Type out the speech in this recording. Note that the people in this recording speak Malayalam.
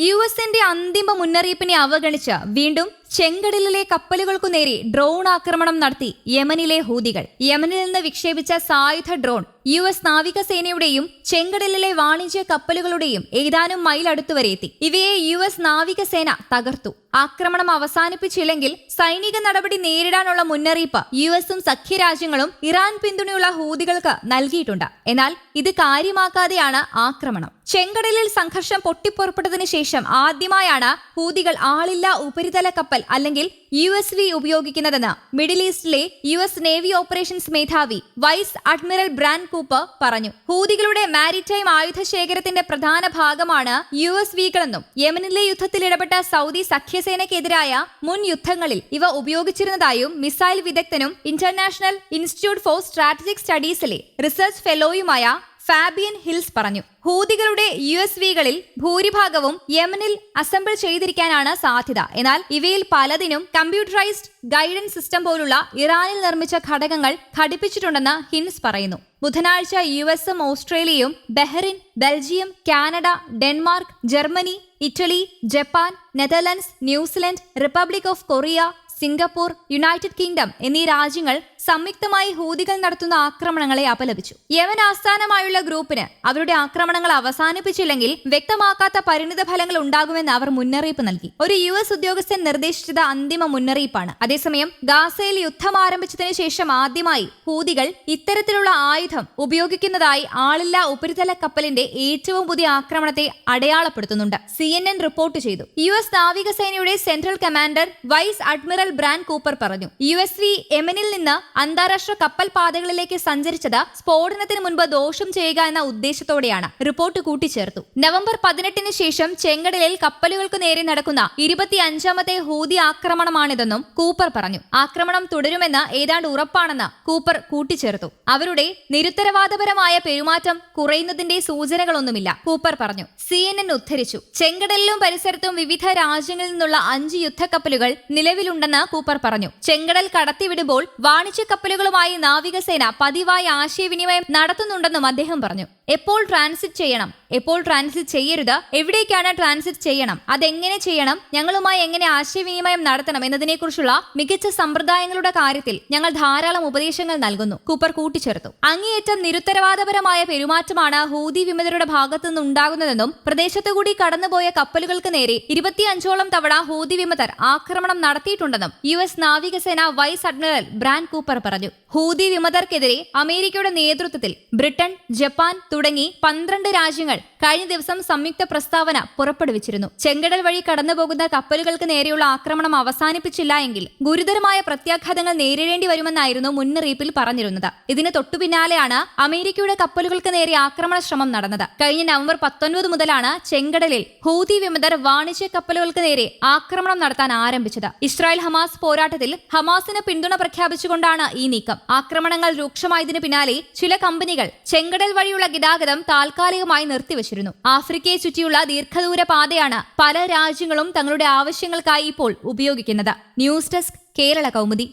യുഎസിന്റെ അന്തിമ മുന്നറിയിപ്പിനെ അവഗണിച്ച് വീണ്ടും ചെങ്കടലിലെ കപ്പലുകൾക്കു നേരെ ഡ്രോൺ ആക്രമണം നടത്തി യമനിലെ ഹൂതികൾ. യമനിൽ നിന്ന് വിക്ഷേപിച്ച സായുധ ഡ്രോൺ യുഎസ് നാവികസേനയുടെയും ചെങ്കടലിലെ വാണിജ്യ കപ്പലുകളുടെയും ഏതാനും മൈൽ അടുത്തുവരെ എത്തി. ഇവയെ യുഎസ് നാവികസേന തകർത്തു. ആക്രമണം അവസാനിപ്പിച്ചില്ലെങ്കിൽ സൈനിക നടപടി നേരിടാനുള്ള മുന്നറിയിപ്പ് യുഎസും സഖ്യരാജ്യങ്ങളും ഇറാൻ പിന്തുണയുള്ള ഹൂതികൾക്ക് നൽകിയിട്ടുണ്ട്. എന്നാൽ ഇത് കാര്യമാക്കാതെയാണ് ആക്രമണം. ചെങ്കടലിൽ സംഘർഷം പൊട്ടിപ്പുറപ്പെട്ടതിനു ശേഷം ആദ്യമായാണ് ഹൂതികൾ ആളില്ലാ ഉപരിതല കപ്പൽ അല്ലെങ്കിൽ USV ഉപയോഗിക്കുന്നതെന്ന് മിഡിൽ ഈസ്റ്റിലെ US നേവി ഓപ്പറേഷൻസ് മേധാവി വൈസ് അഡ്മിറൽ ബ്രാൻ കൂപ്പർ പറഞ്ഞു. ഹൂതികളുടെ മാരിടൈം ആയുധ ശേഖരത്തിന്റെ പ്രധാന ഭാഗമാണ് USVകളെന്നും യമനിലെ യുദ്ധത്തിൽ ഇടപെട്ട സൗദി സഖ്യസേനയ്ക്കെതിരായ മുൻ യുദ്ധങ്ങളിൽ ഇവ ഉപയോഗിച്ചിരുന്നതായും മിസൈൽ വിദഗ്ധനും ഇന്റർനാഷണൽ ഇൻസ്റ്റിറ്റ്യൂട്ട് ഫോർ സ്ട്രാറ്റജിക് സ്റ്റഡീസിലെ റിസർച്ച് ഫെലോയുമായ ഫാബിയൻ ഹിൽസ് പറഞ്ഞു. ഹൂതികളുടെ USVകളിൽ ഭൂരിഭാഗവും യമനിൽ അസംബിൾ ചെയ്തിരിക്കാനാണ് സാധ്യത. എന്നാൽ ഇവയിൽ പലതിനും കമ്പ്യൂട്ടറൈസ്ഡ് ഗൈഡൻസ് സിസ്റ്റം പോലുള്ള ഇറാനിൽ നിർമ്മിച്ച ഘടകങ്ങൾ ഘടിപ്പിച്ചിട്ടുണ്ടെന്ന് ഹിൻസ് പറയുന്നു. ബുധനാഴ്ച യുഎസും ഓസ്ട്രേലിയയും Bahrain, Belgium, Canada, Denmark, Germany, Italy, Japan, Netherlands, New Zealand, republic of Korea, Singapore, United kingdom എന്നീ രാജ്യങ്ങൾ സംയുക്തമായി ഹൂതികൾ നടത്തുന്ന ആക്രമണങ്ങളെ അപലപിച്ചു. യമൻ ആസ്ഥാനമായുള്ള ഗ്രൂപ്പിന് അവരുടെ ആക്രമണങ്ങൾ അവസാനിപ്പിച്ചില്ലെങ്കിൽ വ്യക്തമാക്കാത്ത പരിണിത ഫലങ്ങൾ ഉണ്ടാകുമെന്ന് അവർ മുന്നറിയിപ്പ് നൽകി. ഒരു US ഉദ്യോഗസ്ഥൻ നിർദ്ദേശിച്ചത് അന്തിമ മുന്നറിയിപ്പാണ്. അതേസമയം ഗാസയിൽ യുദ്ധം ആരംഭിച്ചതിനു ശേഷം ആദ്യമായി ഹൂതികൾ ഇത്തരത്തിലുള്ള ആയുധം ഉപയോഗിക്കുന്നതായി ആളില്ലാ ഉപരിതല കപ്പലിന്റെ ഏറ്റവും പുതിയ ആക്രമണത്തെ അടയാളപ്പെടുത്തുന്നുണ്ട്. CNN റിപ്പോർട്ട് ചെയ്തു. US നാവികസേനയുടെ central commander vice admiral Brad Cooper പറഞ്ഞു. USV യമനിൽ നിന്ന് അന്താരാഷ്ട്ര കപ്പൽ പാതകളിലേക്ക് സഞ്ചരിച്ചത് സ്ഫോടനത്തിന് മുൻപ് ദോഷം ചെയ്യുക എന്ന ഉദ്ദേശത്തോടെയാണ്. റിപ്പോർട്ട് കൂട്ടിച്ചേർത്തു. നവംബർ 18 ശേഷം ചെങ്കടലിൽ കപ്പലുകൾക്ക് നേരെ നടക്കുന്ന 25ാമത്തെ ഹൂതി ആക്രമണമാണിതെന്നും കൂപ്പർ പറഞ്ഞു. ആക്രമണം തുടരുമെന്ന് ഏതാണ്ട് ഉറപ്പാണെന്ന് കൂപ്പർ കൂട്ടിച്ചേർത്തു. അവരുടെ നിരുത്തരവാദപരമായ പെരുമാറ്റം കുറയുന്നതിന്റെ സൂചനകളൊന്നുമില്ല, കൂപ്പർ പറഞ്ഞു. CNN ഉദ്ധരിച്ചു. ചെങ്കടലിലും പരിസരത്തും വിവിധ രാജ്യങ്ങളിൽ നിന്നുള്ള 5 യുദ്ധക്കപ്പലുകൾ നിലവിലുണ്ടെന്ന് കൂപ്പർ പറഞ്ഞു. ചെങ്കടൽ കടത്തിവിടുമ്പോൾ വാണിജ്യ കപ്പലുകളുമായി നാവികസേന പതിവായി ആശയവിനിമയം നടത്തുന്നുണ്ടെന്നും അദ്ദേഹം പറഞ്ഞു. എപ്പോൾ ട്രാൻസിറ്റ് ചെയ്യണം, എപ്പോൾ ട്രാൻസിറ്റ് ചെയ്യരുത്, എവിടേക്കാണ് ട്രാൻസിറ്റ് ചെയ്യണം, അതെങ്ങനെ ചെയ്യണം, ഞങ്ങളുമായി എങ്ങനെ ആശയവിനിമയം നടത്തണം എന്നതിനെക്കുറിച്ചുള്ള മികച്ച സമ്പ്രദായങ്ങളുടെ കാര്യത്തിൽ ഞങ്ങൾ ധാരാളം ഉപദേശങ്ങൾ നൽകുന്നു, കൂപ്പർ കൂട്ടിച്ചേർത്തു. അങ്ങേയറ്റം നിരുത്തരവാദപരമായ പെരുമാറ്റമാണ് ഹൂതി വിമതരുടെ ഭാഗത്തുനിന്ന് ഉണ്ടാകുന്നതെന്നും പ്രദേശത്തുകൂടി കടന്നുപോയ കപ്പലുകൾക്ക് നേരെ 25ഓളം തവണ ഹൂതി വിമതർ ആക്രമണം നടത്തിയിട്ടുണ്ടെന്നും US നാവികസേന വൈസ് അഡ്മിറൽ ബ്രാൻ കൂപ്പർ പറഞ്ഞു. ഹൂതി വിമതർക്കെതിരെ അമേരിക്കയുടെ നേതൃത്വത്തിൽ ബ്രിട്ടൻ, ജപ്പാൻ തുടങ്ങി 12 രാജ്യങ്ങൾ കഴിഞ്ഞ ദിവസം സംയുക്ത പ്രസ്താവന പുറപ്പെടുവിച്ചിരുന്നു. ചെങ്കടൽ വഴി കടന്നുപോകുന്ന കപ്പലുകൾക്ക് നേരെയുള്ള ആക്രമണം അവസാനിപ്പിച്ചില്ല എങ്കിൽ ഗുരുതരമായ പ്രത്യാഘാതങ്ങൾ നേരിടേണ്ടി വരുമെന്നായിരുന്നു മുന്നറിയിപ്പിൽ പറഞ്ഞിരുന്നത്. ഇതിന് തൊട്ടുപിന്നാലെയാണ് അമേരിക്കയുടെ കപ്പലുകൾക്ക് നേരെ ആക്രമണ ശ്രമം നടന്നത്. കഴിഞ്ഞ നവംബർ 19 മുതലാണ് ചെങ്കടലിൽ ഹൂതി വിമതർ വാണിജ്യ കപ്പലുകൾക്ക് നേരെ ആക്രമണം നടത്താൻ ആരംഭിച്ചത്. ഇസ്രായേൽ ഹമാസ് പോരാട്ടത്തിൽ ഹമാസിന് പിന്തുണ പ്രഖ്യാപിച്ചുകൊണ്ടാണ് ഈ നീക്കം. ആക്രമണങ്ങൾ രൂക്ഷമായതിനു പിന്നാലെ ചില കമ്പനികൾ ചെങ്കടൽ വഴിയുള്ള ഗതാഗതം താൽക്കാലികമായി നിർത്തിവച്ചിരുന്നു. ആഫ്രിക്കയെ ചുറ്റിയുള്ള ദീർഘദൂര പാതയാണ് പല രാജ്യങ്ങളും തങ്ങളുടെ ആവശ്യങ്ങൾക്കായി ഇപ്പോൾ ഉപയോഗിക്കുന്നത്. News desk, Kerala Kaumudi.